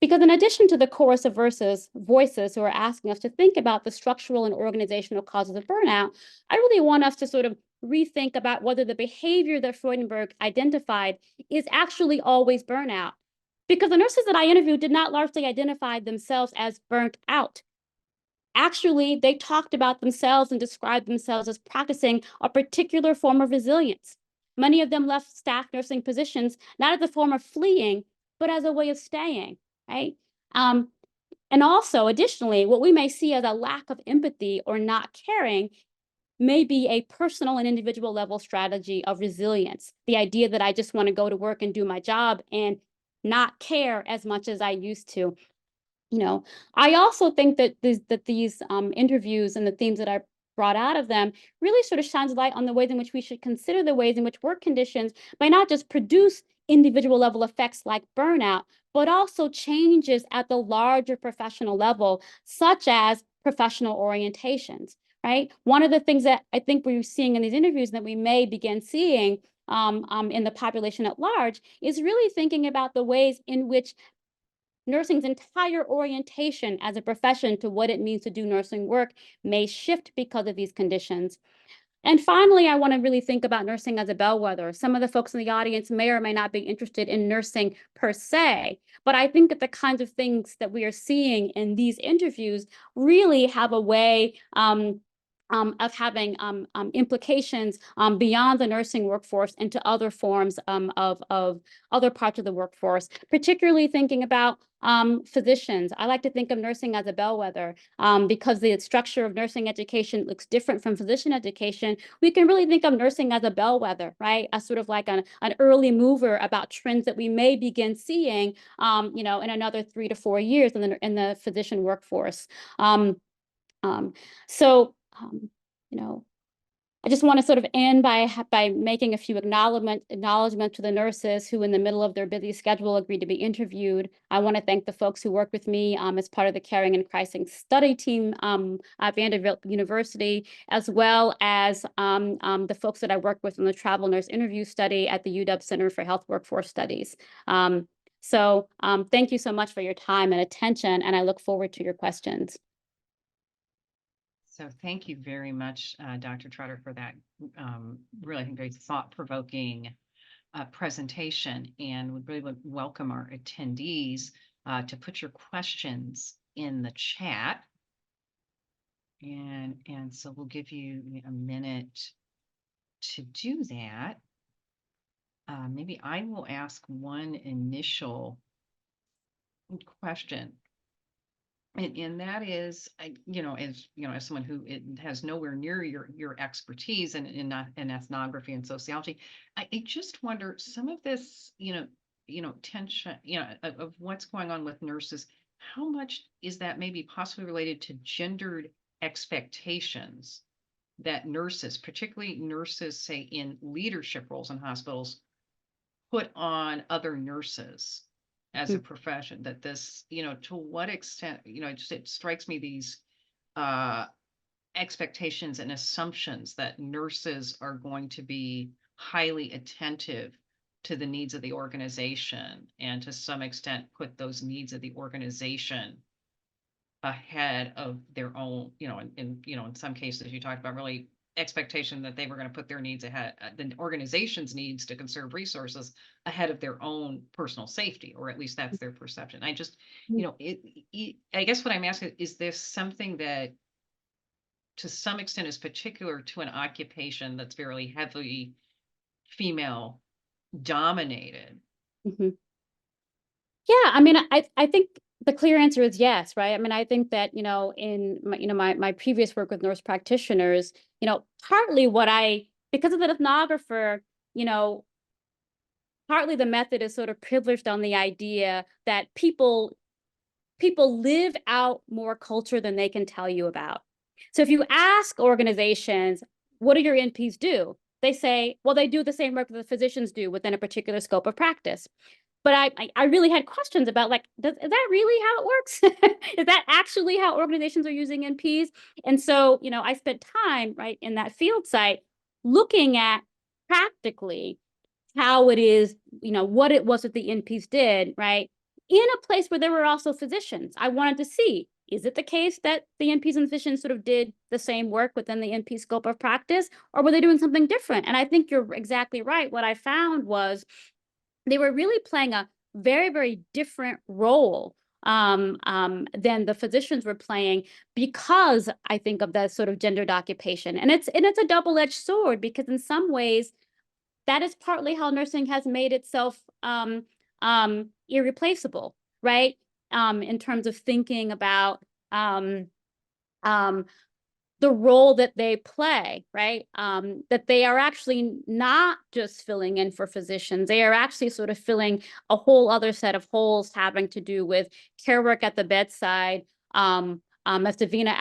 Because in addition to the chorus of voices who are asking us to think about the structural and organizational causes of burnout, I really want us to sort of rethink about whether the behavior that Freudenberg identified is actually always burnout. Because the nurses that I interviewed did not largely identify themselves as burnt out. Actually, they talked about themselves and described themselves as practicing a particular form of resilience. Many of them left staff nursing positions not as a form of fleeing, but as a way of staying, right? And also, additionally, what we may see as a lack of empathy or not caring may be a personal and individual level strategy of resilience. The idea that I just want to go to work and do my job and not care as much as I used to. I also think that these interviews and the themes that I brought out of them really sort of shines light on the ways in which we should consider the ways in which work conditions may not just produce individual level effects like burnout, but also changes at the larger professional level, such as professional orientations, right? One of the things that I think we're seeing in these interviews that we may begin seeing in the population at large is really thinking about the ways in which nursing's entire orientation as a profession to what it means to do nursing work may shift because of these conditions. And finally, I want to really think about nursing as a bellwether. Some of the folks in the audience may or may not be interested in nursing per se, but I think that the kinds of things that we are seeing in these interviews really have a way of having implications beyond the nursing workforce into other forms of other parts of the workforce, particularly thinking about physicians. I like to think of nursing as a bellwether because the structure of nursing education looks different from physician education. We can really think of nursing as a bellwether, right? As sort of like an early mover about trends that we may begin seeing, in another 3 to 4 years in the physician workforce. So, I just want to sort of end by making a few acknowledgement to the nurses who, in the middle of their busy schedule, agreed to be interviewed. I want to thank the folks who worked with me as part of the Caring and Crisis Study team at Vanderbilt University, as well as the folks that I worked with in the Travel Nurse Interview Study at the UW Center for Health Workforce Studies. So thank you so much for your time and attention, and I look forward to your questions. So thank you very much, Dr. Trotter, for that really very thought-provoking presentation. And we really would welcome our attendees to put your questions in the chat. And so we'll give you a minute to do that. Maybe I will ask one initial question. And that is, as someone who has nowhere near your expertise in ethnography and sociology, I just wonder some of this, tension, of what's going on with nurses. How much is that maybe possibly related to gendered expectations that nurses, particularly nurses, say in leadership roles in hospitals, put on other nurses as a profession? That this, to what extent, it strikes me these uh expectations and assumptions that nurses are going to be highly attentive to the needs of the organization, and to some extent put those needs of the organization ahead of their own, in some cases you talked about really expectation that they were going to put their needs ahead, the organization's needs to conserve resources ahead of their own personal safety, or at least that's their perception. I just, I guess what I'm asking, is this something that to some extent is particular to an occupation that's very heavily female dominated? Mhm. Yeah, I mean, I think the clear answer is yes, right? I mean, I think that, in my, my previous work with nurse practitioners, partly because of the ethnographer, you know, partly the method is sort of privileged on the idea that people live out more culture than they can tell you about. So if you ask organizations, what do your NPs do? They say, well, they do the same work that the physicians do within a particular scope of practice. But I really had questions about, like, is that really how it works? Is that actually how organizations are using NPs? And so, I spent time, right, in that field site looking at practically how it is, what it was that the NPs did, right, in a place where there were also physicians. I wanted to see, is it the case that the NPs and physicians sort of did the same work within the NP scope of practice, or were they doing something different? And I think you're exactly right. What I found was they were really playing a very, very different role than the physicians were playing, because I think of the sort of gendered occupation. And it's a double-edged sword, because in some ways that is partly how nursing has made itself irreplaceable, right? In terms of thinking about the role that they play, right? That they are actually not just filling in for physicians. They are actually sort of filling a whole other set of holes having to do with care work at the bedside, as Davina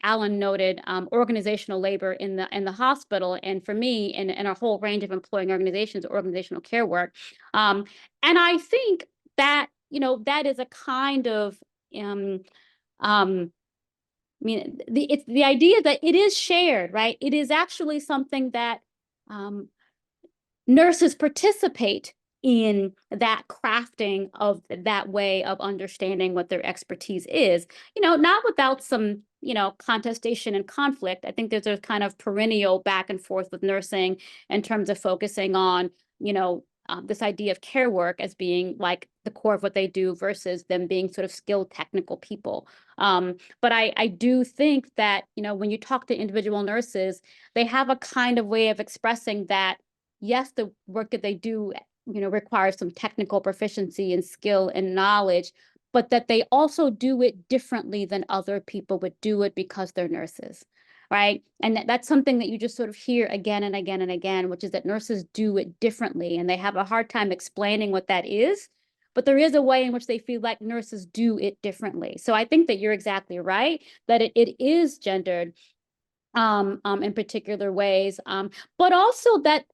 Allen noted, organizational labor in the hospital, and for me, in a whole range of employing organizations, organizational care work. And I think that, that is a kind of I mean, it's the idea that it is shared, right? It is actually something that nurses participate in, that crafting of that way of understanding what their expertise is, not without some, contestation and conflict. I think there's a kind of perennial back and forth with nursing in terms of focusing on, this idea of care work as being like the core of what they do versus them being sort of skilled technical people. But I do think that, when you talk to individual nurses, they have a kind of way of expressing that, yes, the work that they do, requires some technical proficiency and skill and knowledge, but that they also do it differently than other people would do it because they're nurses. Right. And that's something that you just sort of hear again and again and again, which is that nurses do it differently, and they have a hard time explaining what that is. But there is a way in which they feel like nurses do it differently. So I think that you're exactly right, that it is gendered in particular ways, but also that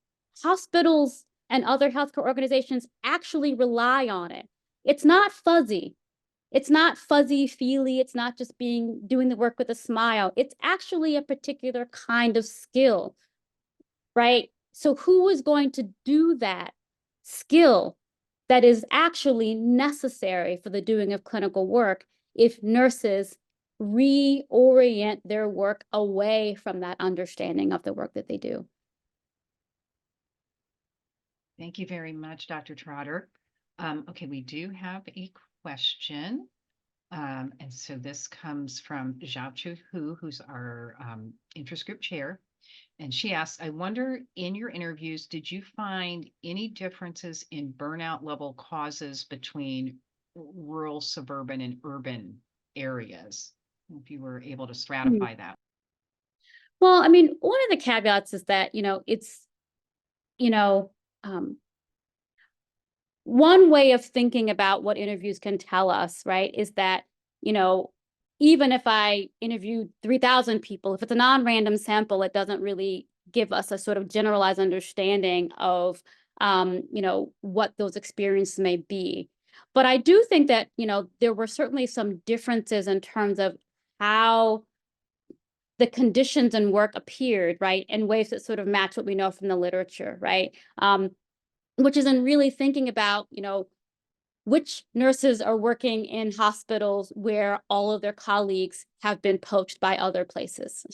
hospitals and other healthcare organizations actually rely on it. It's not fuzzy. It's not fuzzy feely. It's not just doing the work with a smile. It's actually a particular kind of skill, right? So who is going to do that skill that is actually necessary for the doing of clinical work if nurses reorient their work away from that understanding of the work that they do? Thank you very much, Dr. Trotter. Okay, we do have a question. And so this comes from Zhao Hu, who's our interest group chair. And she asks, I wonder, in your interviews, did you find any differences in burnout level causes between rural, suburban, and urban areas? If you were able to stratify that. Well, I mean, one of the caveats is that, it's, you know, um, one way of thinking about what interviews can tell us, right, is that, even if I interview 3,000 people, if it's a non-random sample, it doesn't really give us a sort of generalized understanding of, what those experiences may be. But I do think that, there were certainly some differences in terms of how the conditions and work appeared, right, in ways that sort of match what we know from the literature, right? Which is in really thinking about, which nurses are working in hospitals where all of their colleagues have been poached by other places.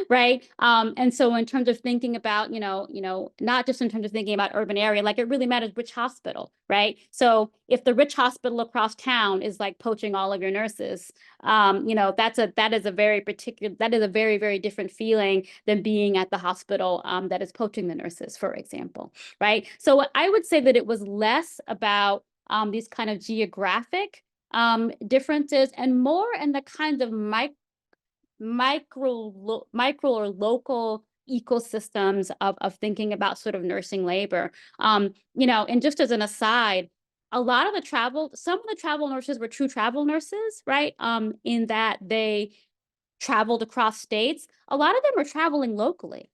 Right. And so in terms of thinking about, not just in terms of thinking about urban area, like it really matters which hospital, right? So if the rich hospital across town is like poaching all of your nurses, that is a very, very different feeling than being at the hospital that is poaching the nurses, for example, right? So I would say that it was less about these kind of geographic differences and more in the kinds of micro or local ecosystems of thinking about sort of nursing labor. And just as an aside, some of the travel nurses were true travel nurses, right? In that they traveled across states. A lot of them were traveling locally,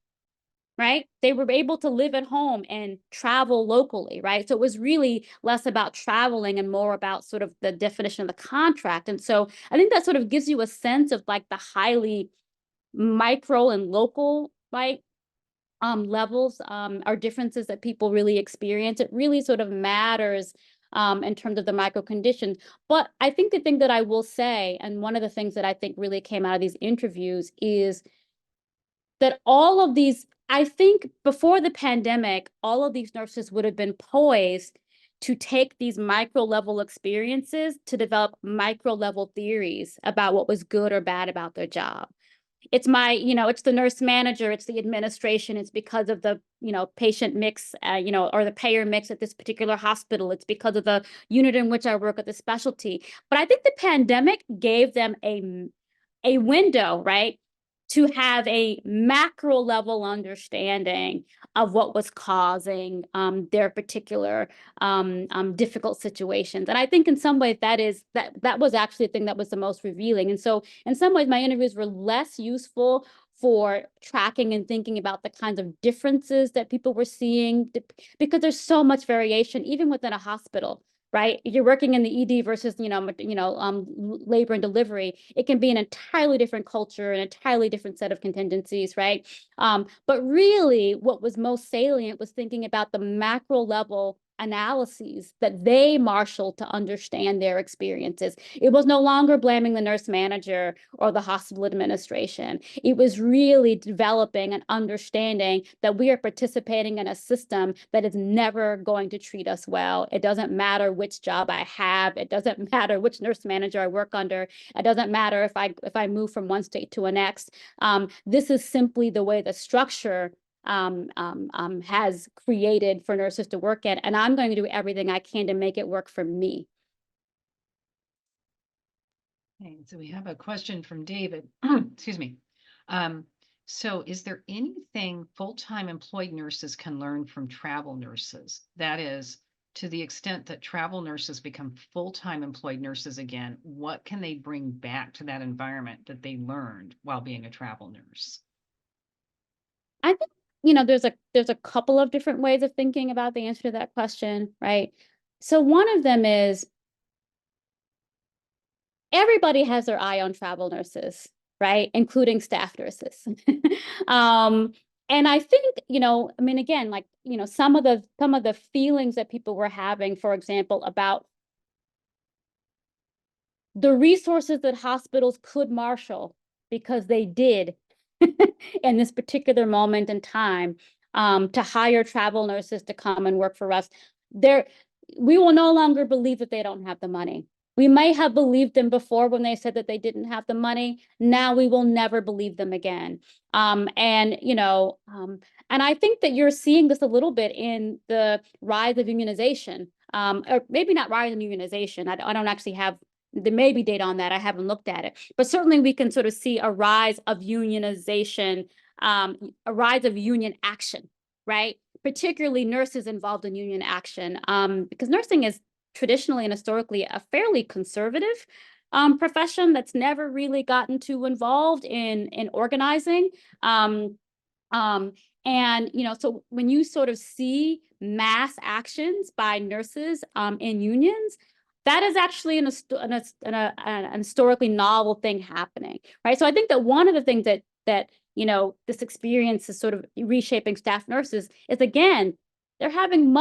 right? They were able to live at home and travel locally, right? So it was really less about traveling and more about sort of the definition of the contract. And so I think that sort of gives you a sense of like the highly micro and local, like levels or differences that people really experience. It really sort of matters in terms of the micro conditions. But I think the thing that I will say, and one of the things that I think really came out of these interviews is that I think before the pandemic, all of these nurses would have been poised to take these micro level experiences to develop micro level theories about what was good or bad about their job. It's the nurse manager, it's the administration, it's because of the, patient mix, or the payer mix at this particular hospital. It's because of the unit in which I work at the specialty. But I think the pandemic gave them a window, right, to have a macro level understanding of what was causing their particular difficult situations. And I think in some ways that was actually the thing that was the most revealing. And so in some ways my interviews were less useful for tracking and thinking about the kinds of differences that people were seeing, because there's so much variation even within a hospital. Right, if you're working in the ED versus labor and delivery, it can be an entirely different culture, an entirely different set of contingencies, right? But really, what was most salient was thinking about the macro level analyses that they marshaled to understand their experiences. It was no longer blaming the nurse manager or the hospital administration. It was really developing an understanding that we are participating in a system that is never going to treat us well. It doesn't matter which job I have. It doesn't matter which nurse manager I work under. It doesn't matter if I move from one state to a next. This is simply the way the structure has created for nurses to work in, and I'm going to do everything I can to make it work for me. Okay, so we have a question from David. Excuse me. So is there anything full-time employed nurses can learn from travel nurses? That is, to the extent that travel nurses become full-time employed nurses again, what can they bring back to that environment that they learned while being a travel nurse? I think, there's a couple of different ways of thinking about the answer to that question, right? So one of them is everybody has their eye on travel nurses, right? Including staff nurses. And I think, again, like, some of the feelings that people were having, for example, about the resources that hospitals could marshal, because they did in this particular moment in time, to hire travel nurses to come and work for us. We will no longer believe that they don't have the money. We may have believed them before when they said that they didn't have the money. Now we will never believe them again. And I think that you're seeing this a little bit in the rise of unionization or maybe not rise in unionization. I don't actually have, there may be data on that. I haven't looked at it, but certainly we can sort of see a rise of unionization, a rise of union action, right? Particularly nurses involved in union action, because nursing is traditionally and historically a fairly conservative profession that's never really gotten too involved in organizing. And, you know, so when you sort of see mass actions by nurses in unions, that is actually an historically novel thing happening, right? So I think that one of the things that you know, this experience is sort of reshaping staff nurses is, again, they're having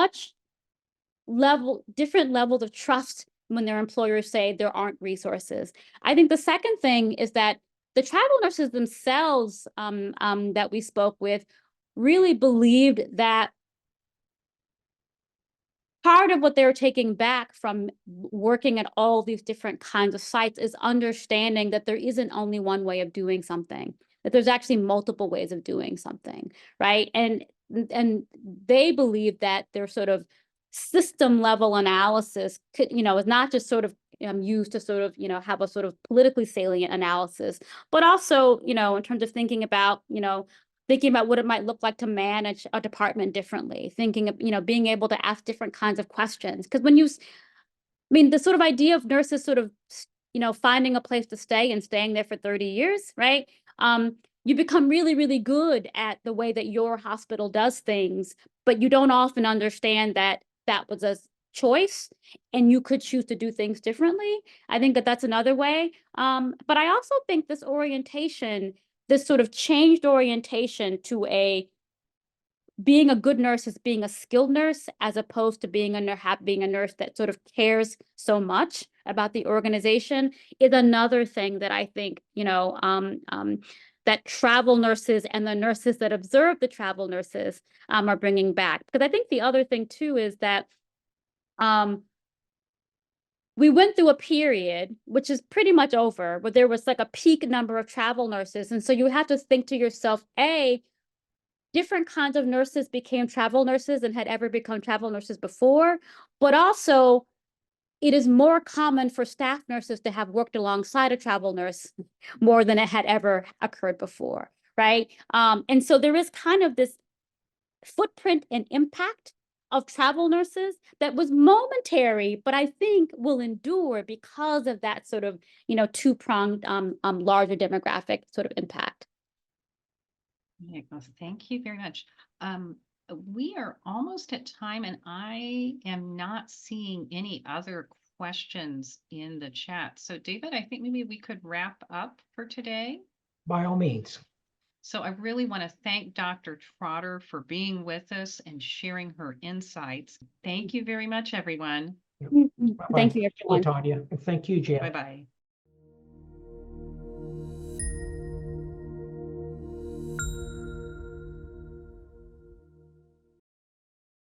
different levels of trust when their employers say there aren't resources. I think the second thing is that the travel nurses themselves that we spoke with really believed that part of what they're taking back from working at all these different kinds of sites is understanding that there isn't only one way of doing something, that there's actually multiple ways of doing something, right? And they believe that their sort of system level analysis could, you know, is not just sort of used to sort of, you know, have a sort of politically salient analysis, but also, you know, in terms of thinking about, you know, thinking about what it might look like to manage a department differently, thinking of, you know, being able to ask different kinds of questions. Because when you, I mean, the sort of idea of nurses sort of, you know, finding a place to stay and staying there for 30 years, right? You become really, really good at the way that your hospital does things, but you don't often understand that that was a choice and you could choose to do things differently. I think that that's another way. But I also think this orientation, this sort of changed orientation to being a good nurse is being a skilled nurse, as opposed to being a nurse that sort of cares so much about the organization, is another thing that I think, you know, that travel nurses and the nurses that observe the travel nurses are bringing back. Because I think the other thing too is that we went through a period, which is pretty much over, where there was like a peak number of travel nurses. And so you have to think to yourself, different kinds of nurses became travel nurses and had ever become travel nurses before, but also it is more common for staff nurses to have worked alongside a travel nurse more than it had ever occurred before, right? And so there is kind of this footprint and impact of travel nurses that was momentary, but I think will endure because of that sort of, you know, two-pronged larger demographic sort of impact. Yeah, well, thank you very much. We are almost at time, and I am not seeing any other questions in the chat. So David, I think maybe we could wrap up for today. By all means. So I really want to thank Dr. Trotter for being with us and sharing her insights. Thank you very much, everyone. Thank you, everyone. LaTonya, and thank you, Jan. Bye-bye.